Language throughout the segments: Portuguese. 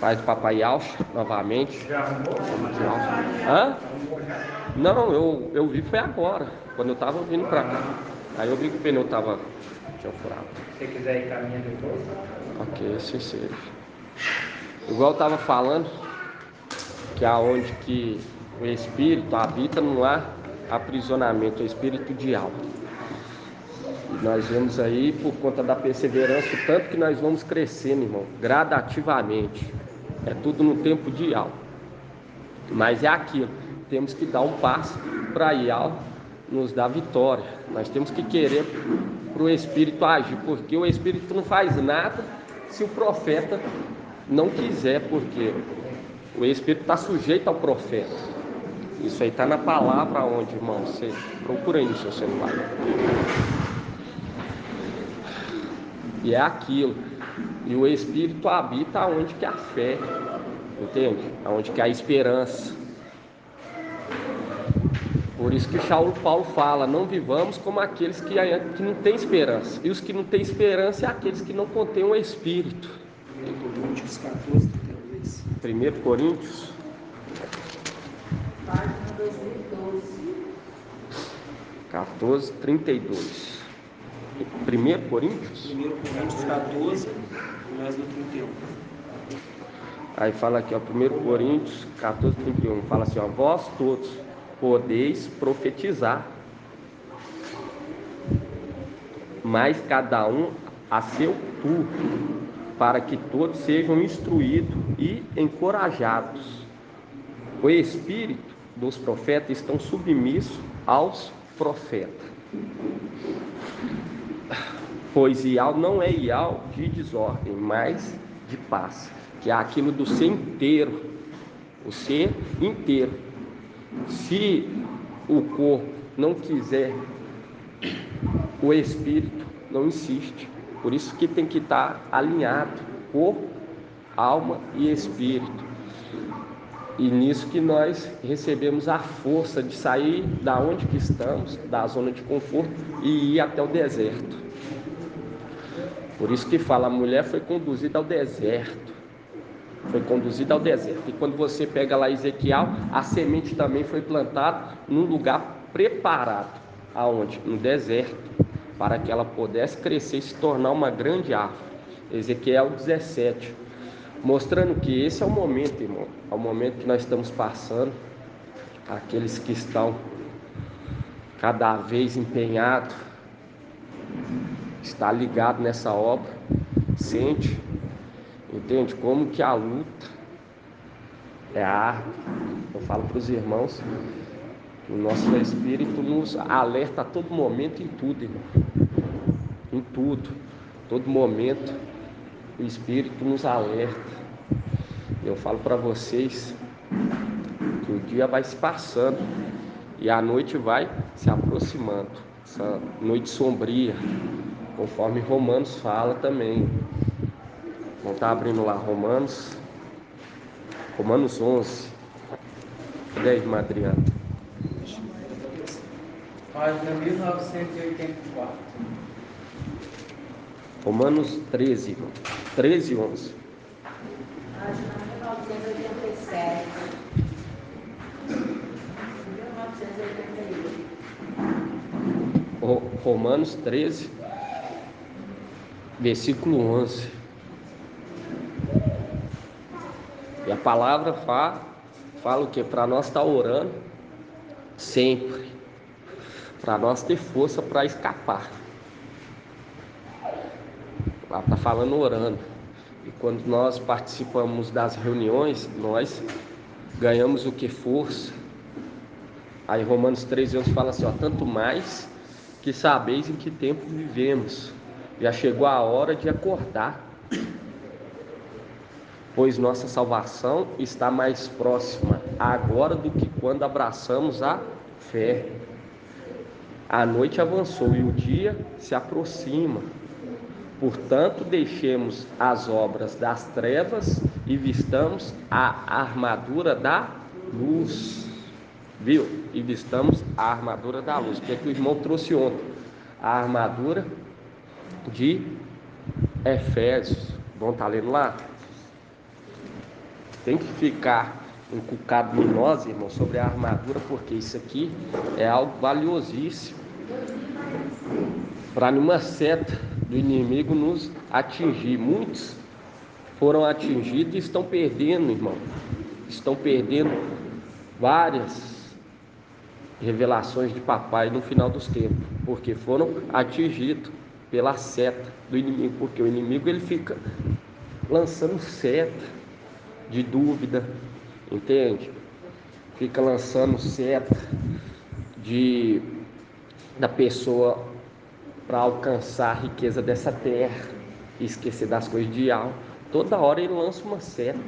Pai do Papai Alcha, novamente. Já arrumou? Hã? Não, eu vi foi agora, quando eu tava vindo pra cá. Aí eu vi que o pneu tinha furado. Se você quiser ir caminhar depois, Ok, assim seja. Igual eu tava falando, que aonde que o Espírito habita não há aprisionamento, o Espírito de alma. E nós vemos aí, por conta da perseverança, o tanto que nós vamos crescendo, irmão, gradativamente. É tudo no tempo de alma. Mas é aquilo, temos que dar um passo para ir ao nos dar vitória. Nós temos que querer para o Espírito agir, porque o Espírito não faz nada se o profeta não quiser, porque o Espírito está sujeito ao profeta. Isso aí está na palavra onde, irmão? Você procura aí no seu celular. E é aquilo. E o Espírito habita onde que há fé, entende? Onde que há esperança. Por isso que Paulo fala, não vivamos como aqueles que não têm esperança. E os que não têm esperança é aqueles que não contêm o Espírito. 1 Coríntios 14, 32. 1 Coríntios. Página 2012. 14, 32. 1 Coríntios? 1 Coríntios 14, mais do 31. Aí fala aqui, ó, 1 Coríntios 14, 31. Fala assim, ó, vós todos podeis profetizar, mas cada um a seu turno, para que todos sejam instruídos e encorajados. O espírito dos profetas estão submissos aos profetas. Pois Ial não é Ial de desordem, mas de paz, que é aquilo do ser inteiro, o ser inteiro. Se o corpo não quiser, o espírito não insiste. Por isso que tem que estar alinhado, corpo, alma e espírito. E nisso que nós recebemos a força de sair da onde que estamos, da zona de conforto, e ir até o deserto. Por isso que fala, a mulher foi conduzida ao deserto. Foi conduzida ao deserto. E quando você pega lá Ezequiel, a semente também foi plantada num lugar preparado. Aonde? No deserto. Para que ela pudesse crescer e se tornar uma grande árvore. Ezequiel 17. Mostrando que esse é o momento, irmão. É o momento que nós estamos passando. Aqueles que estão cada vez empenhados, está ligado nessa obra, sente, entende como que a luta é árdua. Eu falo para os irmãos que o nosso espírito nos alerta a todo momento em tudo, irmão. Em tudo, todo momento o espírito nos alerta. Eu falo para vocês que o dia vai se passando e a noite vai se aproximando, essa noite sombria, conforme Romanos fala também. Vamos estar abrindo lá Romanos 11. Cadê aí, irmã Adriana? página 1984. Romanos 13, irmão. 13, 11. Página 1987. 1981. Romanos 13, versículo 11. E a palavra fala o que? Para nós estar orando sempre, para nós ter força para escapar. Ela está falando orando. E quando nós participamos das reuniões, nós ganhamos o que? Força. Aí Romanos 13:11 fala assim, ó, tanto mais que sabeis em que tempo vivemos. Já chegou a hora de acordar, pois nossa salvação está mais próxima agora do que quando abraçamos a fé. A noite avançou e o dia se aproxima. Portanto, deixemos as obras das trevas e vistamos a armadura da luz. Viu? E vistamos a armadura da luz. Que é que o irmão trouxe ontem? A armadura de Efésios. Vamos estar lendo lá? tem que ficar inculcado em nós, irmão, sobre a armadura, porque isso aqui é algo valiosíssimo para nenhuma seta do inimigo nos atingir. Muitos foram atingidos e estão perdendo, irmão. Estão perdendo várias revelações de papai no final dos tempos, porque foram atingidos pela seta do inimigo, porque o inimigo ele fica lançando seta de dúvida, entende? Fica lançando seta da pessoa para alcançar a riqueza dessa terra e esquecer das coisas de alma. Toda hora ele lança uma seta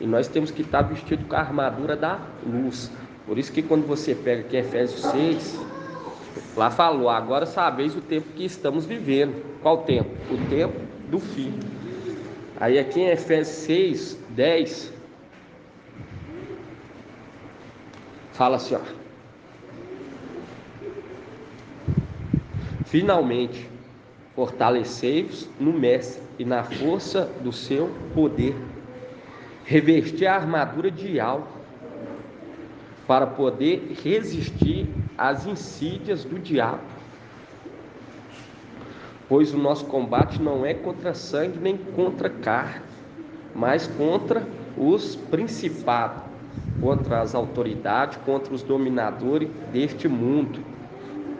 e nós temos que estar vestidos com a armadura da luz. Por isso que quando você pega aqui Efésios 6, lá falou: agora sabeis o tempo que estamos vivendo. Qual tempo? O tempo do fim. Aí aqui em Efésios 6, 10, fala assim, ó: finalmente, fortalecei-vos no mestre e na força do seu poder. Revestir a armadura de algo para poder resistir às insídias do diabo. Pois o nosso combate não é contra sangue nem contra carne, mas contra os principados, contra as autoridades, contra os dominadores deste mundo,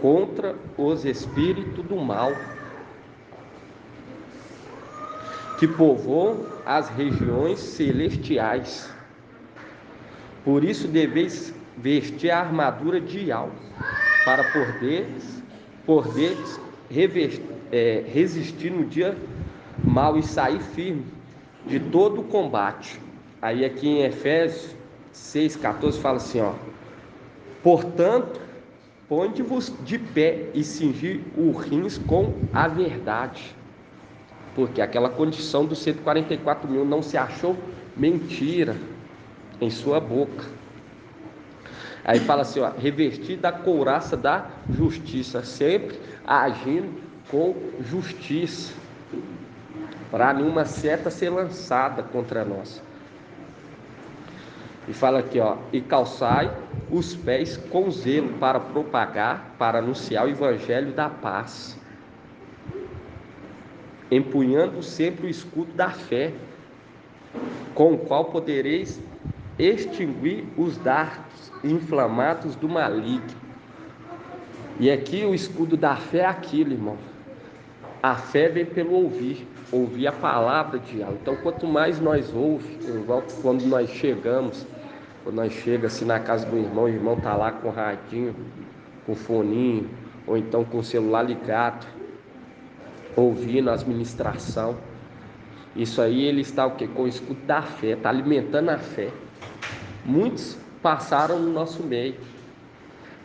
contra os espíritos do mal, que povoam as regiões celestiais. Por isso deveis vestir a armadura de algo, para poderes resistir no dia mal e sair firme de todo o combate. Aí aqui em Efésios 6,14 fala assim, ó: portanto, ponde-vos de pé e cingi os rins com a verdade. Porque aquela condição dos 144 mil não se achou mentira em sua boca. Aí fala assim, ó: revestir da couraça da justiça, sempre agindo com justiça, para nenhuma seta ser lançada contra nós. E fala aqui, ó: e calçai os pés com zelo para propagar, para anunciar o evangelho da paz, empunhando sempre o escudo da fé, com o qual podereis extinguir os dardos inflamados do maligno. E aqui o escudo da fé é aquilo, irmão. A fé vem pelo ouvir a palavra de Deus. Então, quanto mais nós ouvimos, igual quando nós chegamos, quando nós chegamos assim na casa do irmão, o irmão está lá com o radinho, com o foninho, ou então com o celular ligado, ouvindo as ministrações. Isso aí ele está o quê? Com o escudo da fé, está alimentando a fé. Muitos passaram no nosso meio,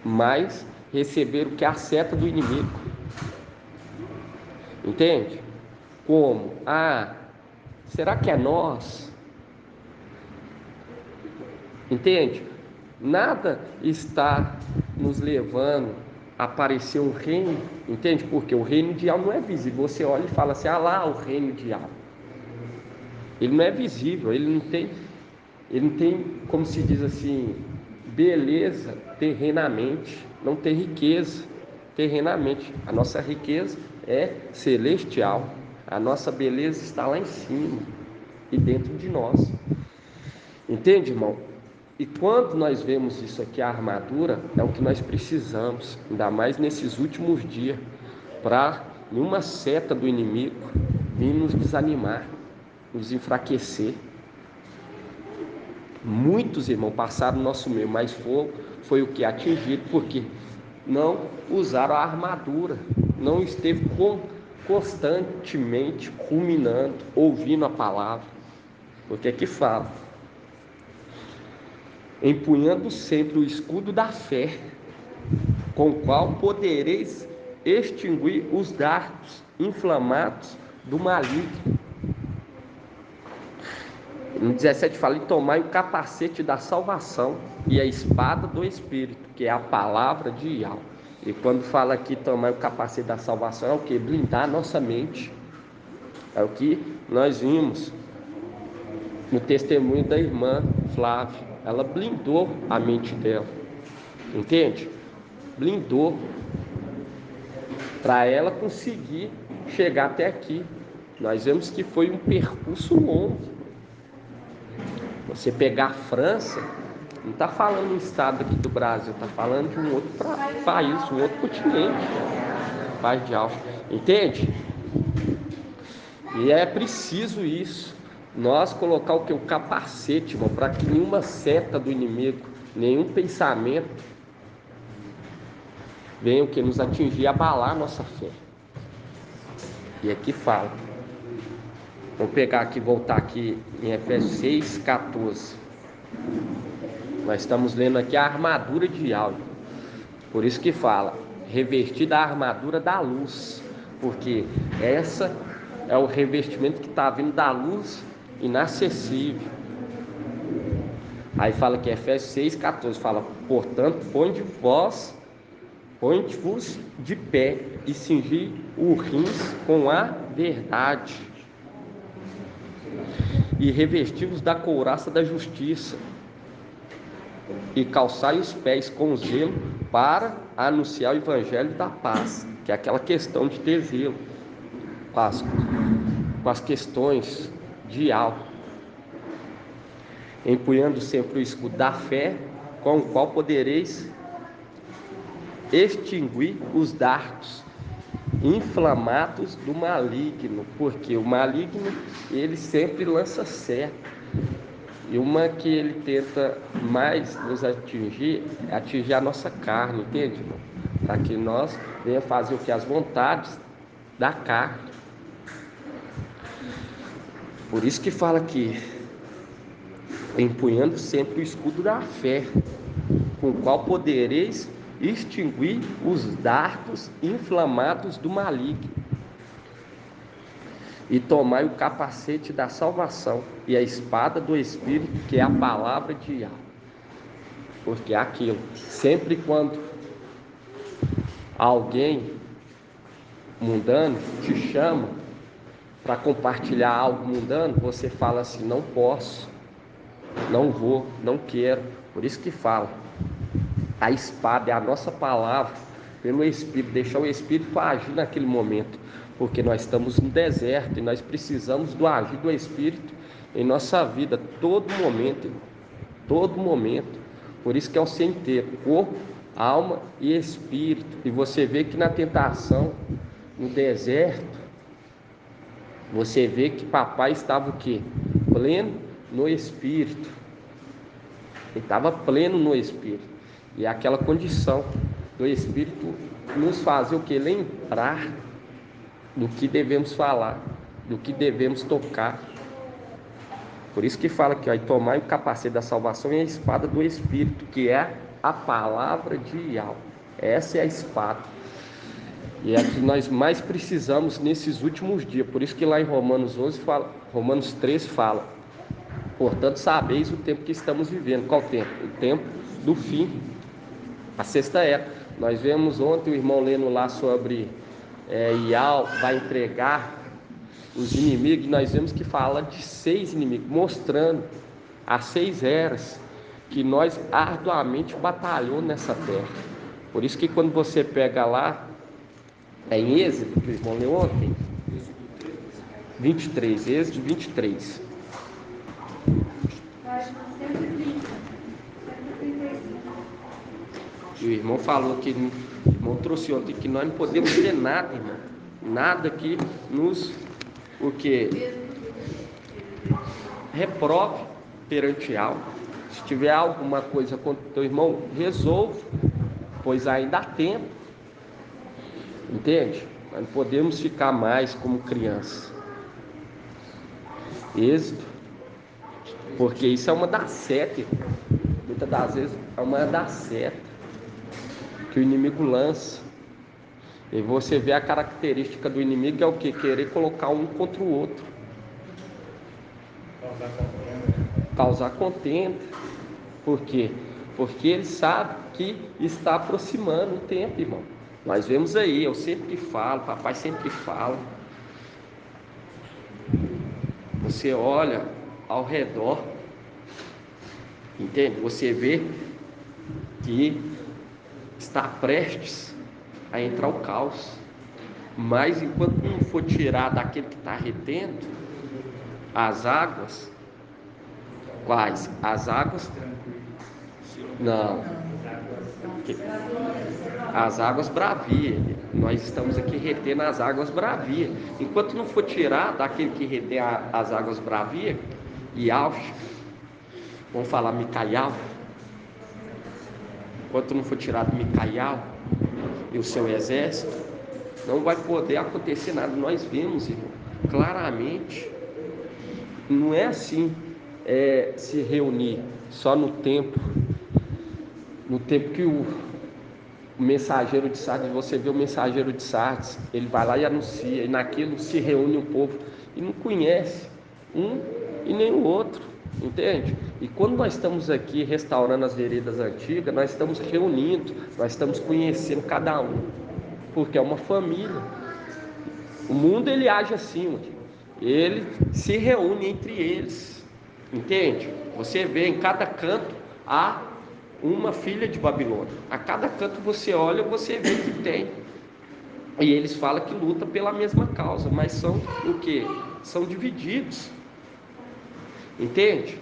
mas receberam o que é a seta do inimigo. Entende? Como? Será que é nós? Entende? Nada está nos levando a aparecer um reino, entende? Porque o reino de algo não é visível. Você olha e fala assim, lá o reino de algo. Ele não é visível, ele não tem, como se diz assim, beleza terrenamente, não tem riqueza terrenamente. A nossa riqueza é celestial, a nossa beleza está lá em cima e dentro de nós. Entende, irmão? E quando nós vemos isso aqui, a armadura, é o que nós precisamos, ainda mais nesses últimos dias, para nenhuma seta do inimigo vir nos desanimar, nos enfraquecer. Muitos, irmãos, passaram no nosso meio, mas foi o que? Atingido, porque não usaram a armadura, não esteve constantemente ruminando, ouvindo a palavra. Porque aqui fala: empunhando sempre o escudo da fé, com o qual podereis extinguir os dardos inflamados do maligno. No 17 fala: e tomai o capacete da salvação e a espada do Espírito, que é a palavra de Yahweh. E quando fala aqui tomai o capacete da salvação, é o que? Blindar a nossa mente. É o que nós vimos no testemunho da irmã Flávia. Ela blindou a mente dela, entende? Blindou para ela conseguir chegar até aqui. Nós vemos que foi um percurso longo. Você pegar a França, não está falando um estado aqui do Brasil, está falando de um outro país, um outro continente, Paz de Alfa, entende? E é preciso isso, nós colocar o que? O capacete, irmão, para que nenhuma seta do inimigo, nenhum pensamento venha o que? Nos atingir e abalar a nossa fé. E aqui fala, vamos pegar aqui, voltar aqui em Efésios 6,14. Nós estamos lendo aqui a armadura de algo. Por isso que fala, revestida a armadura da luz, porque essa é o revestimento que está vindo da luz inacessível. Aí fala que Efésios 6,14 fala, portanto, ponde-vos de pé e cingi os rins com a verdade, e revesti-vos da couraça da justiça, e calçai os pés com zelo para anunciar o evangelho da paz, que é aquela questão de ter zelo com as questões de algo, empunhando sempre o escudo da fé, com o qual podereis extinguir os dardos inflamados do maligno, porque o maligno ele sempre lança certo, e uma que ele tenta mais nos atingir é atingir a nossa carne, entende, irmão? Para que nós venhamos fazer o que? As vontades da carne. Por isso que fala aqui, empunhando sempre o escudo da fé, com o qual podereis extinguir os dardos inflamados do maligno, e tomai o capacete da salvação e a espada do Espírito, que é a palavra de Yahweh. Porque é aquilo, sempre quando alguém mundano te chama para compartilhar algo mundano, você fala assim, não posso, não vou, não quero. Por isso que fala, a espada é a nossa palavra pelo Espírito, deixar o Espírito agir naquele momento, porque nós estamos no deserto e nós precisamos do agir do Espírito em nossa vida, todo momento, todo momento. Por isso que é o ser inteiro, corpo, alma e espírito. E você vê que na tentação, no deserto, você vê que papai estava o quê? Pleno no Espírito. Ele estava pleno no Espírito. E é aquela condição do Espírito nos fazer o quê? Lembrar do que devemos falar, do que devemos tocar. Por isso que fala que tomai o capacete da salvação e a espada do Espírito, que é a palavra de Yahweh. Essa é a espada. E é a que nós mais precisamos nesses últimos dias. Por isso que lá em Romanos 13 fala, portanto sabeis o tempo que estamos vivendo. Qual tempo? O tempo do fim, a sexta era. Nós vemos ontem o irmão lendo lá sobre Yahweh vai entregar os inimigos. Nós vemos que fala de 6 inimigos, mostrando as 6 eras que nós arduamente batalhou nessa terra. Por isso que quando você pega lá em Êxodo, que o irmão leu ontem, 23, Êxodo 23. E o irmão falou que, o irmão trouxe ontem, que nós não podemos ter nada, irmão. Nada que nos, reprove perante algo. Se tiver alguma coisa contra o teu irmão, resolva, pois ainda há tempo. Entende? Nós não podemos ficar mais como crianças. Êxodo, porque isso é uma das 7. Muitas das vezes é uma das 7 que o inimigo lança. E você vê a característica do inimigo é o que? Querer colocar um contra o outro. Causar contenda. Por quê? Porque ele sabe que está aproximando o tempo, irmão. Nós vemos aí, eu sempre falo, papai sempre fala. Você olha ao redor. Entende? Você vê que está prestes a entrar o caos. Mas enquanto não for tirar daquele que está retendo as águas, quais? As águas? Não. As águas bravias. Nós estamos aqui retendo as águas bravias. Enquanto não for tirar daquele que retém as águas bravias, Ial, vamos falar Micaial. Enquanto não for tirado Micaial e o seu exército, não vai poder acontecer nada. Nós vemos, irmão, claramente. Não é assim, se reunir só no tempo que o mensageiro de Sardes, você vê o mensageiro de Sardes, ele vai lá e anuncia, e naquilo se reúne o povo, e não conhece um e nem o outro, entende? E quando nós estamos aqui restaurando as veredas antigas, nós estamos reunindo, nós estamos conhecendo cada um, porque é uma família. O mundo ele age assim, ele se reúne entre eles, entende? Você vê em cada canto há uma filha de Babilônia. A cada canto você olha, você vê que tem. E eles falam que lutam pela mesma causa, mas são o quê? São divididos. Entende?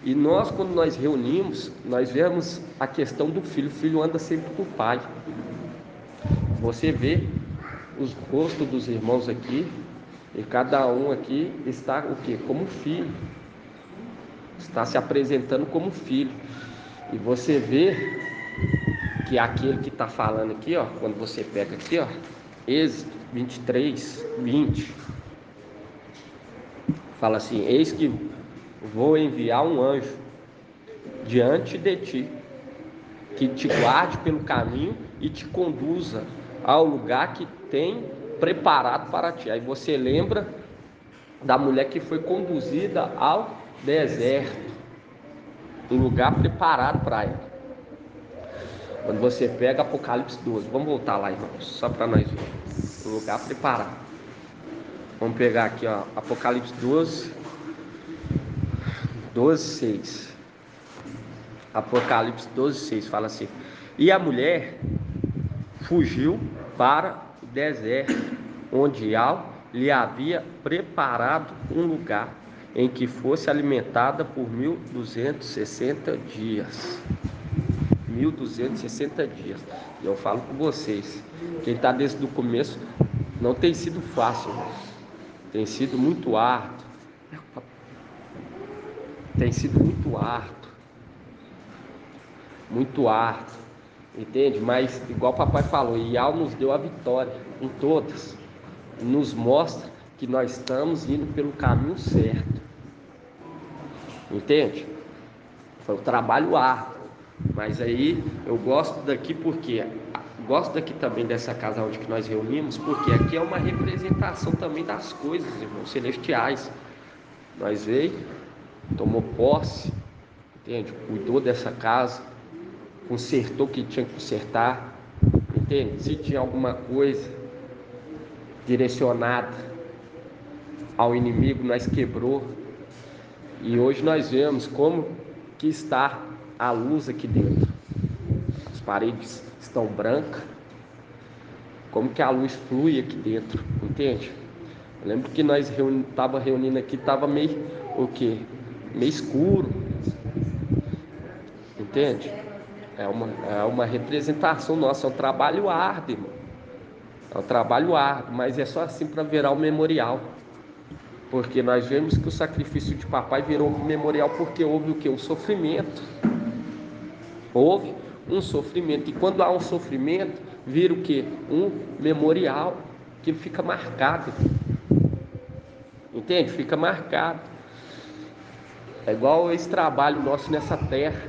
E nós, quando nós reunimos, nós vemos a questão do filho. O filho anda sempre com o pai. Você vê os rostos dos irmãos aqui, e cada um aqui está o quê? Como filho. Está se apresentando como filho. E você vê que aquele que está falando aqui, ó, quando você pega aqui, ó, Êxodo 23, 20, fala assim: eis que vou enviar um anjo diante de ti, que te guarde pelo caminho e te conduza ao lugar que tem preparado para ti. Aí você lembra da mulher que foi conduzida ao deserto, um lugar preparado para ela. Quando você pega Apocalipse 12, vamos voltar lá, irmãos, só para nós ver, um lugar preparado. Vamos pegar aqui, ó, Apocalipse 12, 6. Apocalipse 12, 6 fala assim: e a mulher fugiu para o deserto, onde Ial lhe havia preparado um lugar em que fosse alimentada por 1260 dias. 1260 dias. E eu falo com vocês, quem está desde o começo, não tem sido fácil, tem sido muito árduo. Tem sido muito árduo, entende? Mas igual o papai falou, Ial nos deu a vitória em todas, nos mostra que nós estamos indo pelo caminho certo, entende? Foi um trabalho árduo, mas aí eu gosto daqui porque gosto daqui também dessa casa onde que nós reunimos, porque aqui é uma representação também das coisas, irmãos, celestiais. Nós veio, tomou posse, entende? Cuidou dessa casa, consertou o que tinha que consertar, entende? Se tinha alguma coisa direcionada ao inimigo, nós quebrou. E hoje nós vemos como que está a luz aqui dentro. As paredes estão brancas, como que a luz flui aqui dentro, entende? Eu lembro que nós estava reunindo aqui, estava meio o quê? Meio escuro, entende? É uma representação nossa, é um trabalho árduo, irmão. É um trabalho árduo, mas é só assim para virar o memorial. Porque nós vemos que o sacrifício de papai virou um memorial porque houve o quê? Um sofrimento. Houve um sofrimento. E quando há um sofrimento, vira o quê? Um memorial que fica marcado. Entende? Fica marcado. É igual esse trabalho nosso nessa terra.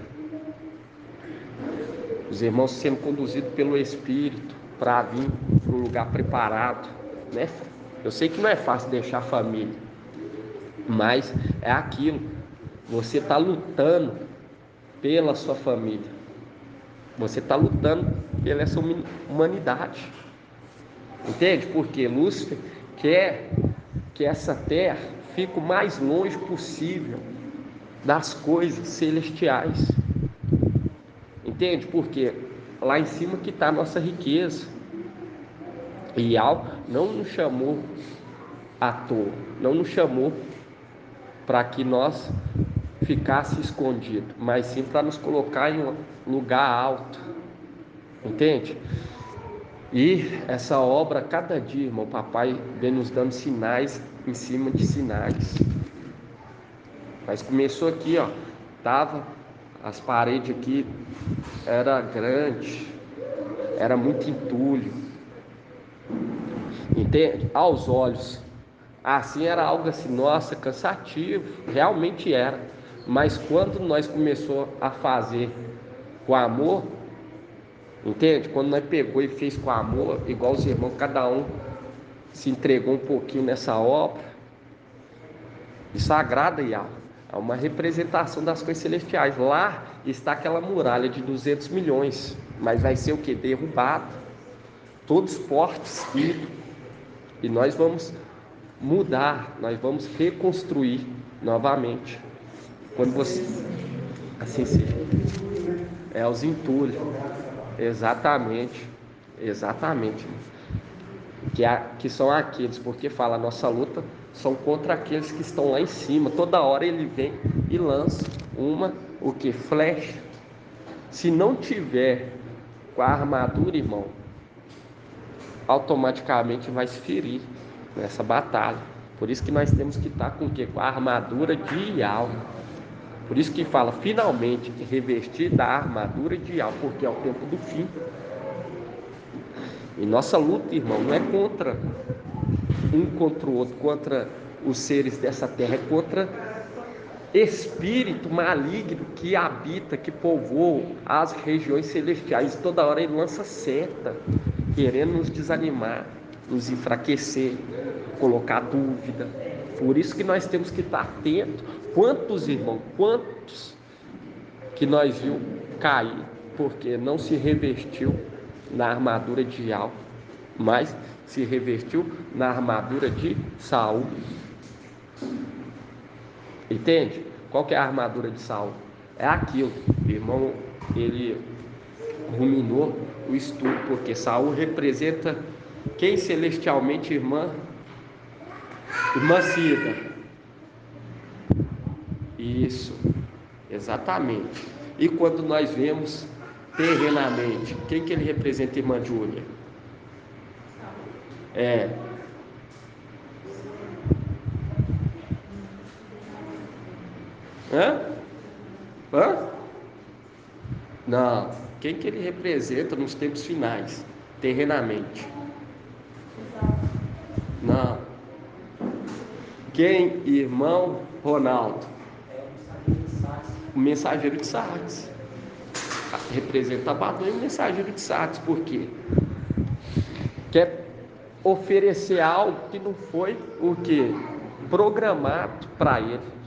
Os irmãos sendo conduzidos pelo Espírito para vir para um lugar preparado, né? Eu sei que não é fácil deixar a família, mas é aquilo. Você está lutando pela sua família. Você está lutando pela essa humanidade. Entende? Porque Lúcifer quer que essa terra fica o mais longe possível das coisas celestiais. Entende? Porque lá em cima que está a nossa riqueza. E Yahweh não nos chamou à toa, não nos chamou para que nós ficasse escondido, mas sim para nos colocar em um lugar alto. Entende? E essa obra, cada dia, irmão, o papai vem nos dando sinais em cima de sinais. Mas começou aqui, ó, tava as paredes aqui, era grande, era muito entulho, entende? Aos olhos, assim era algo assim, nossa, cansativo, realmente era. Mas quando nós começou a fazer com amor, entende? Quando nós pegou e fez com amor, igual os irmãos, cada um se entregou um pouquinho nessa obra, isso agrada Yahweh. É uma representação das coisas celestiais. Lá está aquela muralha de 200 milhões, mas vai ser o que? Derrubado. Todos os portos e nós vamos mudar, nós vamos reconstruir novamente. Quando você assim seja, os entulhos, exatamente, que são aqueles, porque fala, a nossa luta são contra aqueles que estão lá em cima. Toda hora ele vem e lança o que? Flecha. Se não tiver com a armadura, irmão, automaticamente vai se ferir nessa batalha. Por isso que nós temos que estar com o quê? Com a armadura de Yahweh. Por isso que fala, finalmente, revestir da armadura de Yahweh, porque é o tempo do fim. E nossa luta, irmão, não é contra o outro, contra os seres dessa terra, é contra espírito maligno que habita, que povoa as regiões celestiais. Toda hora ele lança seta, querendo nos desanimar, nos enfraquecer, colocar dúvida. Por isso que nós temos que estar atentos. Quantos, irmão, quantos que nós viu cair, porque não se revestiu na armadura de Yahweh, mas se revestiu na armadura de Saul. Entende? Qual que é a armadura de Saul? É aquilo, o irmão, ele ruminou o estudo, porque Saul representa quem celestialmente, irmã Cida. Isso, exatamente. E quando nós vemos terrenamente, quem que ele representa, irmã Júlia? Não, quem que ele representa nos tempos finais, terrenamente? Não. Quem, irmão Ronaldo? O mensageiro de Sardes. Representa Abaddon e o mensageiro de Sardes. Por quê? Quer oferecer algo que não foi o que? Programado para ele.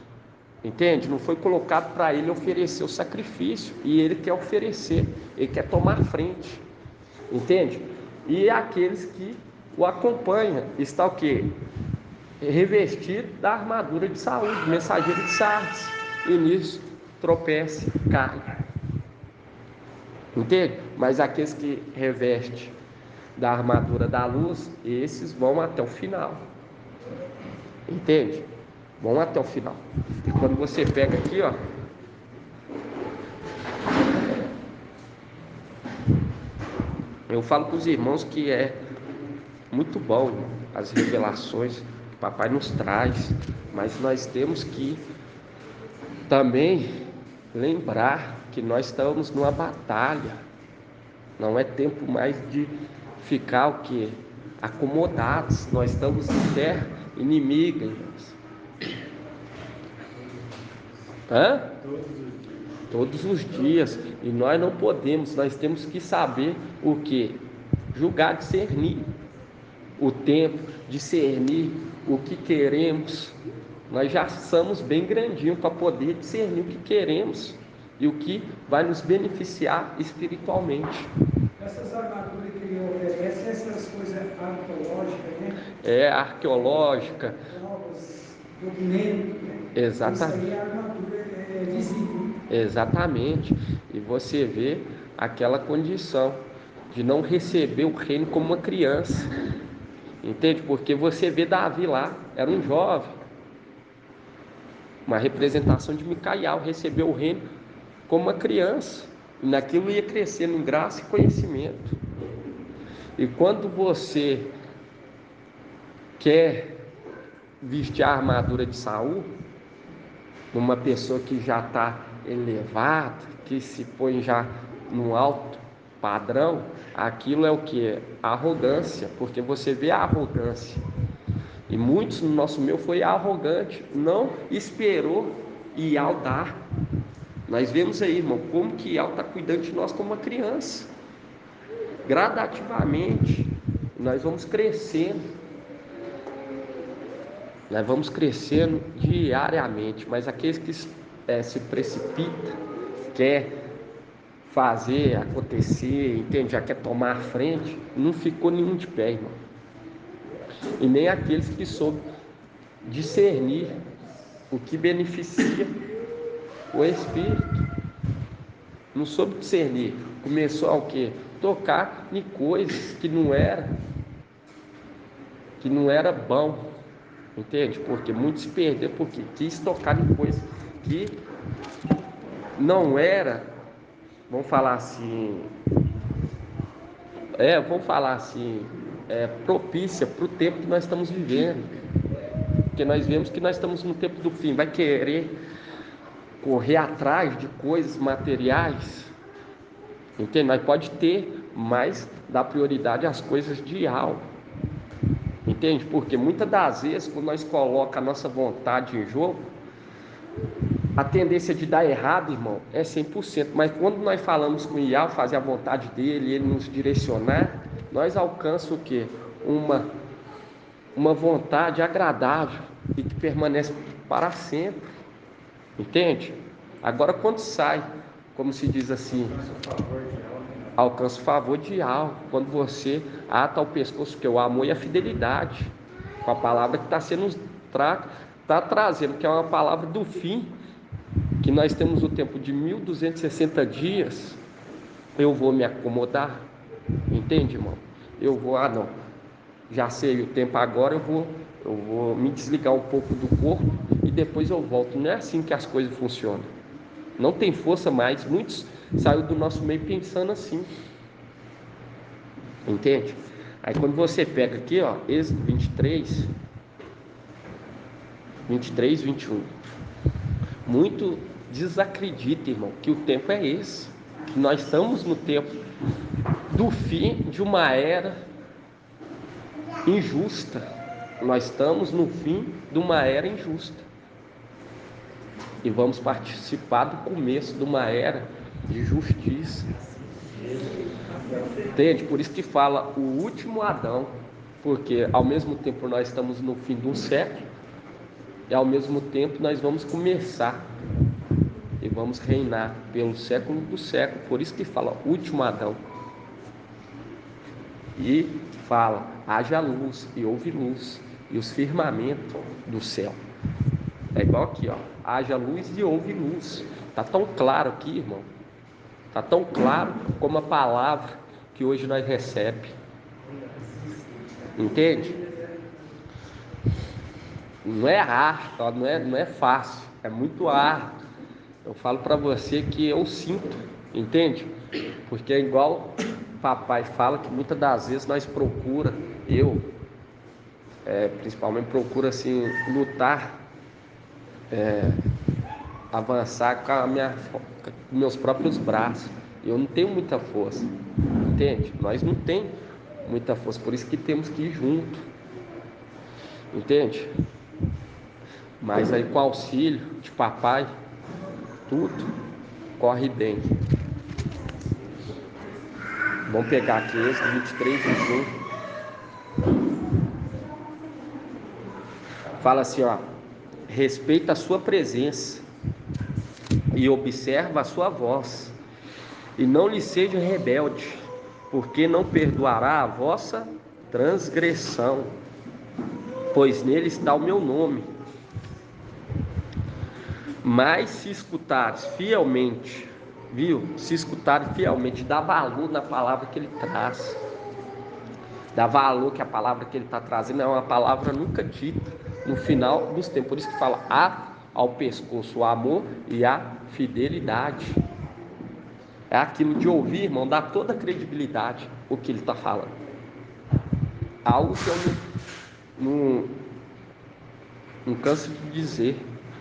Entende? Não foi colocado para ele oferecer o sacrifício. E ele quer oferecer. Ele quer tomar frente. Entende? E aqueles que o acompanham. Está o quê? Revestido da armadura de saúde. Mensageiro de Sardes. E nisso tropeça, cai. Entende? Mas aqueles que revestem da armadura da luz, esses vão até o final. Entende? Vão até o final. E quando você pega aqui, ó, eu falo com os irmãos que é muito bom, irmão, as revelações que o papai nos traz, mas nós temos que também lembrar que nós estamos numa batalha. Não é tempo mais de ficar o quê? Acomodados. Nós estamos em terra inimiga, irmãos. Todos os dias. E nós não podemos, nós temos que saber o quê? Julgar, discernir o tempo, discernir o que queremos. Nós já somos bem grandinhos para poder discernir o que queremos e o que vai nos beneficiar espiritualmente. Essas armaduras que ele oferece, essas coisas arqueológicas, né? Arqueológica. documento. Exatamente. Isso aí é armadura visível. Exatamente. E você vê aquela condição de não receber o reino como uma criança. Entende? Porque você vê Davi lá, era um jovem, uma representação de Micael, recebeu o reino como uma criança. E naquilo ia crescendo em graça e conhecimento. E quando você quer vestir a armadura de Saul, numa pessoa que já está elevada, que se põe já num alto padrão, aquilo é o que? Arrogância, porque você vê a arrogância. E muitos no nosso meio foi arrogante, não esperou Ial dar. Nós vemos aí, irmão, como que Ial está cuidando de nós como uma criança. Gradativamente, nós vamos crescendo. Nós vamos crescendo diariamente, mas aqueles que se precipitam, quer fazer acontecer, entende? Já quer tomar a frente, não ficou nenhum de pé, irmão. E nem aqueles que soube discernir o que beneficia o Espírito. Não soube discernir. Começou ao quê? Tocar em coisas que não era bom. Entende? Porque muitos se perderam porque quis tocar em coisas que não era, vamos falar assim, propícia para o tempo que nós estamos vivendo. Porque nós vemos que nós estamos no tempo do fim. Vai querer correr atrás de coisas materiais, entende? Nós pode ter, mas dá prioridade às coisas de alma. Entende? Porque muitas das vezes, quando nós colocamos a nossa vontade em jogo, a tendência de dar errado, irmão, é 100%. Mas quando nós falamos com o Ial, fazer a vontade dele, ele nos direcionar, nós alcançamos o quê? Uma vontade agradável e que permanece para sempre. Entende? Agora, quando sai, como se diz assim, alcança o favor de algo, quando você ata ao pescoço, que é o amor e a fidelidade, com a palavra que está sendo está trazendo, que é uma palavra do fim, que nós temos o tempo de 1260 dias. Eu vou me acomodar, entende, irmão? Eu vou, não, já sei o tempo agora, eu vou me desligar um pouco do corpo e depois eu volto. Não é assim que as coisas funcionam. Não tem força mais. Muitos saíram do nosso meio pensando assim. Entende? Aí quando você pega aqui, ó, Êxodo 23, 21. Muito desacredita, irmão, que o tempo é esse. Que nós estamos no tempo do fim de uma era injusta. Nós estamos no fim de uma era injusta. E vamos participar do começo de uma era de justiça. Entende? Por isso que fala o último Adão. Porque ao mesmo tempo nós estamos no fim de um século, e ao mesmo tempo nós vamos começar e vamos reinar pelo século do século. Por isso que fala último Adão. E fala, haja luz e houve luz, e os firmamentos do céu. É igual aqui, ó, haja luz e houve luz. Está tão claro aqui, irmão. Está tão claro como a palavra que hoje nós recebemos. Entende? Não é árduo, não é fácil, é muito árduo. Eu falo para você que eu sinto, entende? Porque é igual papai fala, que muitas das vezes nós principalmente procura assim, lutar, avançar com meus próprios braços. Eu não tenho muita força, entende? Nós não temos muita força, por isso que temos que ir junto, entende? Mas aí com o auxílio de papai, tudo corre bem. Vamos pegar aqui esse 23, 21. Fala assim, ó: respeita a sua presença e observa a sua voz, e não lhe seja rebelde, porque não perdoará a vossa transgressão, pois nele está o meu nome. Mas se escutares fielmente, viu? Se escutares fielmente, dá valor na palavra que ele traz. Dá valor que a palavra que ele está trazendo é uma palavra nunca dita no final dos tempos. Por isso que fala, há ao pescoço o amor e a fidelidade. É aquilo de ouvir, irmão, dá toda a credibilidade o que ele está falando. Algo que eu não canso de dizer.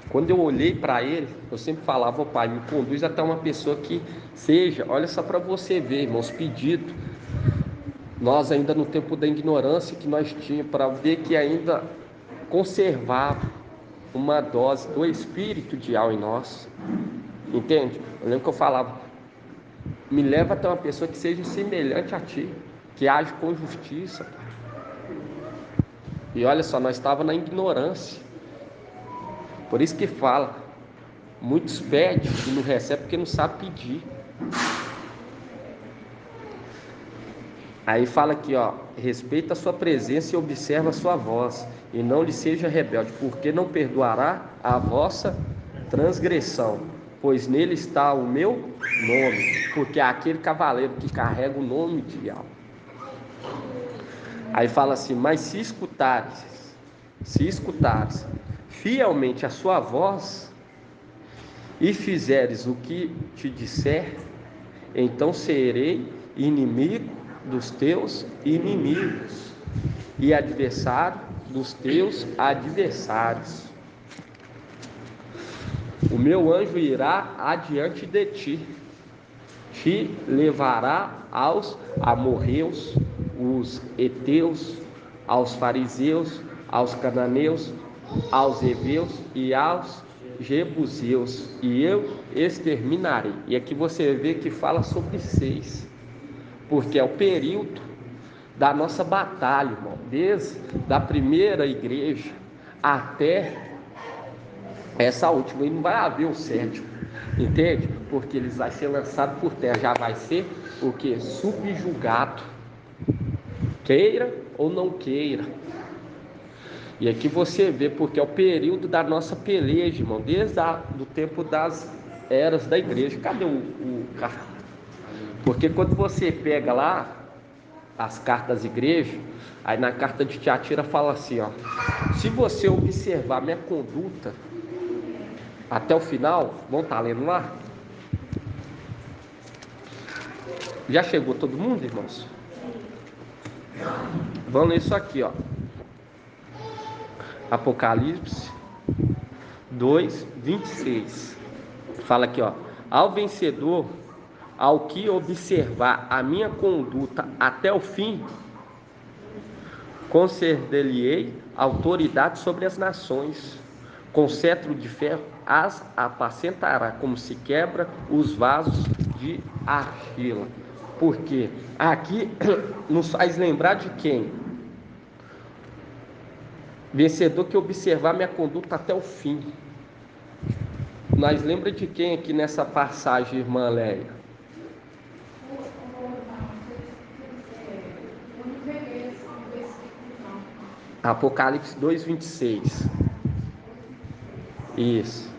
Quando eu olhei para ele, eu sempre falava, pai, me conduz até uma pessoa que seja, olha só para você ver, irmãos, pedido. Nós ainda no tempo da ignorância que nós tínhamos, para ver que ainda conservava uma dose do espírito de alma em nós. Entende? Eu lembro que eu falava, me leva até uma pessoa que seja semelhante a ti, que age com justiça. E olha só, nós estávamos na ignorância. Por isso que fala, muitos pedem e não recebem porque não sabem pedir. Aí fala aqui, ó, respeita a sua presença e observa a sua voz, e não lhe seja rebelde, porque não perdoará a vossa transgressão, pois nele está o meu nome, porque é aquele cavaleiro que carrega o nome de Yahweh. Aí fala assim, mas se escutares fielmente a sua voz, e fizeres o que te disser, então serei inimigo dos teus inimigos e adversário dos teus adversários. O meu anjo irá adiante de ti, te levará aos amorreus, os heteus, aos fariseus, aos cananeus, aos heveus e aos jebuseus, e eu exterminarei. E aqui você vê que fala sobre 6, porque é o período da nossa batalha, irmão, desde a primeira igreja até essa última, e não vai haver o 7º, entende? Porque eles vão ser lançados por terra, já vai ser o que? Subjugado, queira ou não queira. E aqui você vê, porque é o período da nossa peleja, irmão, desde o tempo das eras da igreja. Cadê o cartão? Porque quando você pega lá as cartas das igrejas, aí na carta de Tiatira fala assim, ó, se você observar minha conduta até o final, vamos estar lendo lá? Já chegou todo mundo, irmãos? Vamos ler isso aqui, ó. Apocalipse 2:26. Fala aqui, ó, ao vencedor, ao que observar a minha conduta até o fim, conceder-lhe-ei autoridade sobre as nações, com cetro de ferro as apacentará, como se quebra os vasos de argila. Porque aqui nos faz lembrar de quem? Vencedor que observar minha conduta até o fim. Nós lembra de quem aqui nessa passagem, irmã Leia? Apocalipse 2:26. Isso.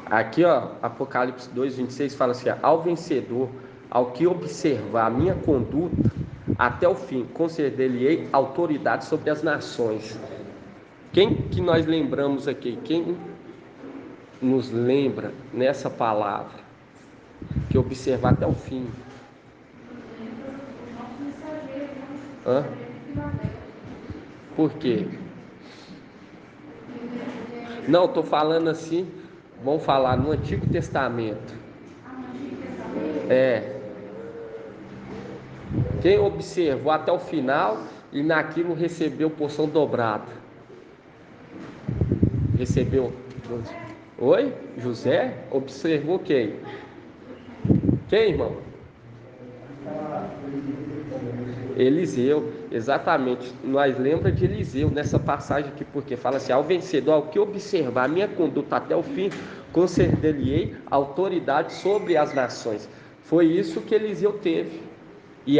Aqui, ó, Apocalipse 2:26 fala assim, ó, ao vencedor, ao que observar a minha conduta até o fim, conceder-lhe-ei autoridade sobre as nações. Quem que nós lembramos aqui? Quem nos lembra nessa palavra? Que observar até o fim. Hã? Por quê? Não, estou falando assim, vamos falar no Antigo Testamento. Quem observou até o final e naquilo recebeu porção dobrada. Recebeu. Oi? José? Observou quem? Quem, irmão? Eliseu, exatamente. Nós lembramos de Eliseu nessa passagem aqui, porque fala assim, ao vencedor, ao que observar a minha conduta até o fim, conceder-lhe-ei autoridade sobre as nações. Foi isso que Eliseu teve. E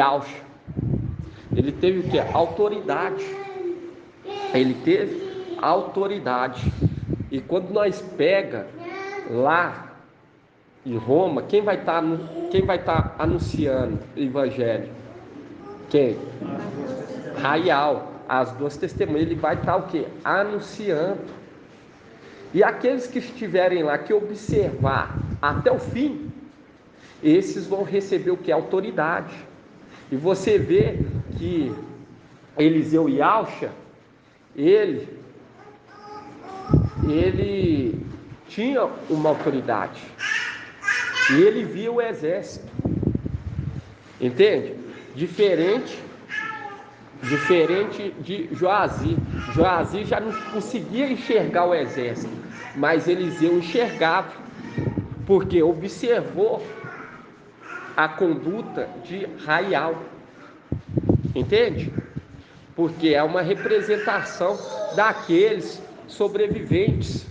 ele teve o que? Autoridade. Ele teve autoridade. E quando nós pega lá em Roma, quem vai estar anunciando o evangelho? Quem? Raial, as duas testemunhas. Ele vai estar o quê? Anunciando. E aqueles que estiverem lá, que observar até o fim, esses vão receber o que? Autoridade. E você vê que Eliseu e Alcha, ele tinha uma autoridade. E ele via o exército. Entende? Diferente de Joazi. Joazi já não conseguia enxergar o exército, mas Eliseu enxergava, porque observou a conduta de Raial. Entende? Porque é uma representação daqueles sobreviventes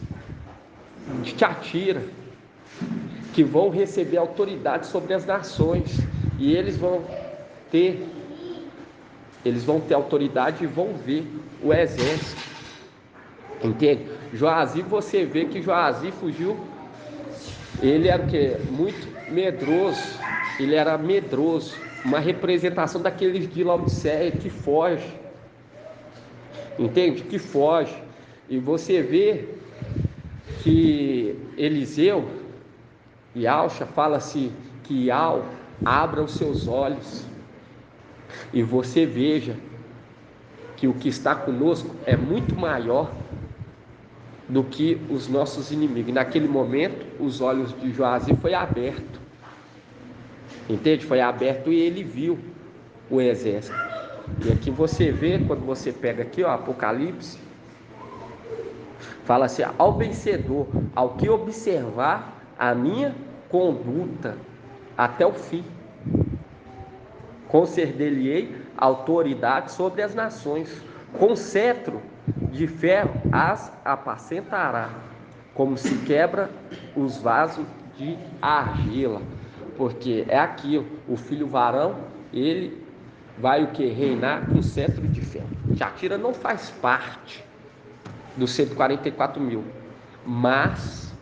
de Tiatira, que vão receber autoridade sobre as nações, e eles vão ter autoridade e vão ver o exército. Entende? Joazi, você vê que Joazi fugiu. Ele era o quê? Muito medroso. Ele era medroso. Uma representação daqueles de Laodiceia que foge. Entende? Que foge. E você vê que Eliseu e Alcha fala-se que Ial abra os seus olhos e você veja que o que está conosco é muito maior do que os nossos inimigos. E naquele momento, os olhos de Joazi foi aberto. Entende? Foi aberto e ele viu o exército. E aqui você vê, quando você pega aqui, ó, Apocalipse, fala assim: ao vencedor, ao que observar a minha conduta até o fim, conceder-lhe-ei autoridade sobre as nações, com cetro de ferro as apacentará, como se quebra os vasos de argila. Porque é aquilo, o filho varão, ele vai o que? Reinar com cetro de ferro. Tiatira não faz parte dos 144 mil, mas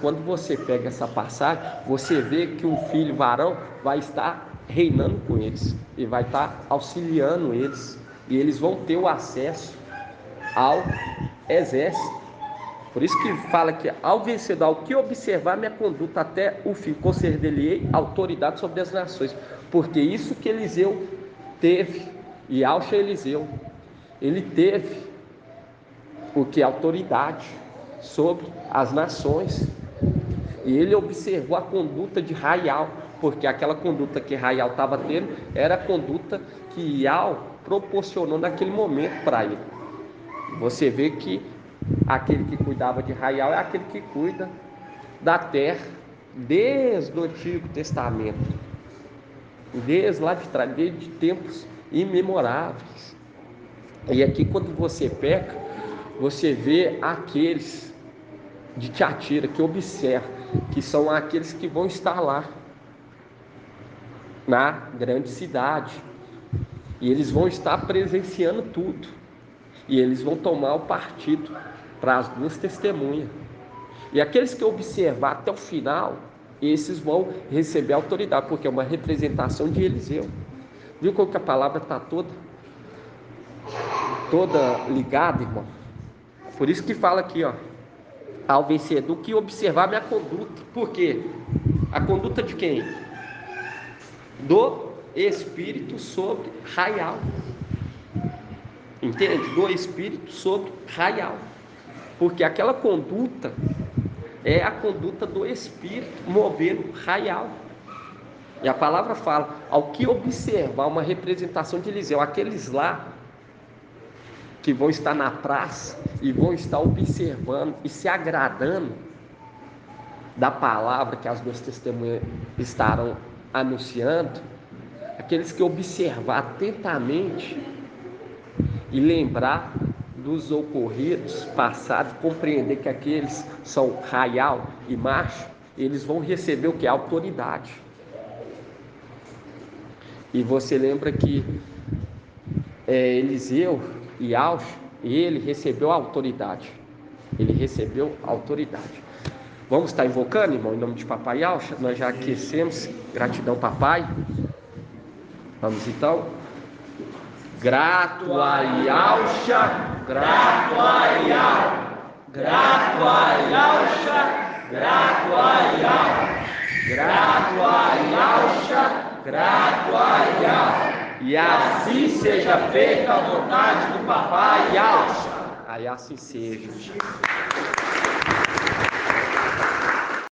quando você pega essa passagem, você vê que o filho varão vai estar reinando com eles, e vai estar auxiliando eles, e eles vão ter o acesso ao exército. Por isso que fala que ao vencedor, ao que observar minha conduta até o fim, conceder-lhe-ei autoridade sobre as nações. Porque isso que Eliseu teve, e Alcha Eliseu, ele teve o que? Autoridade sobre as nações. E ele observou a conduta de Raial, porque aquela conduta que Raial estava tendo era a conduta que Ial proporcionou naquele momento para ele. Você vê que aquele que cuidava de Raial é aquele que cuida da terra desde o Antigo Testamento, desde lá de trás, desde tempos imemoráveis. E aqui, quando você peca, você vê aqueles de Tiatira que observa, que são aqueles que vão estar lá na grande cidade, e eles vão estar presenciando tudo, e eles vão tomar o partido para as duas testemunhas. E aqueles que observar até o final, esses vão receber autoridade, porque é uma representação de Eliseu. Viu como que a palavra está toda ligada, irmão? Por isso que fala aqui, ó, ao vencedor que observar minha conduta. Por quê? A conduta de quem? Do Espírito sobre Raial. Entende? Do Espírito sobre Raial. Porque aquela conduta é a conduta do Espírito movendo Raial. E a palavra fala, ao que observar, uma representação de Eliseu, aqueles lá que vão estar na praça e vão estar observando e se agradando da palavra que as duas testemunhas estarão anunciando, aqueles que observar atentamente e lembrar dos ocorridos passados, compreender que aqueles são Raial e macho, eles vão receber o que? Autoridade. E você lembra que Eliseu e Alcha, ele recebeu a autoridade. Ele recebeu a autoridade. Vamos estar invocando, irmão, em nome de Papai Yalcha? Nós já aquecemos. Gratidão, papai. Vamos então. Grato a Yalcha, grato a Yal, grato a Yalcha, grato a Yal, grato a Yalcha, grato a Yal. E assim seja feita a vontade do Papai Yalcha. Aí assim seja.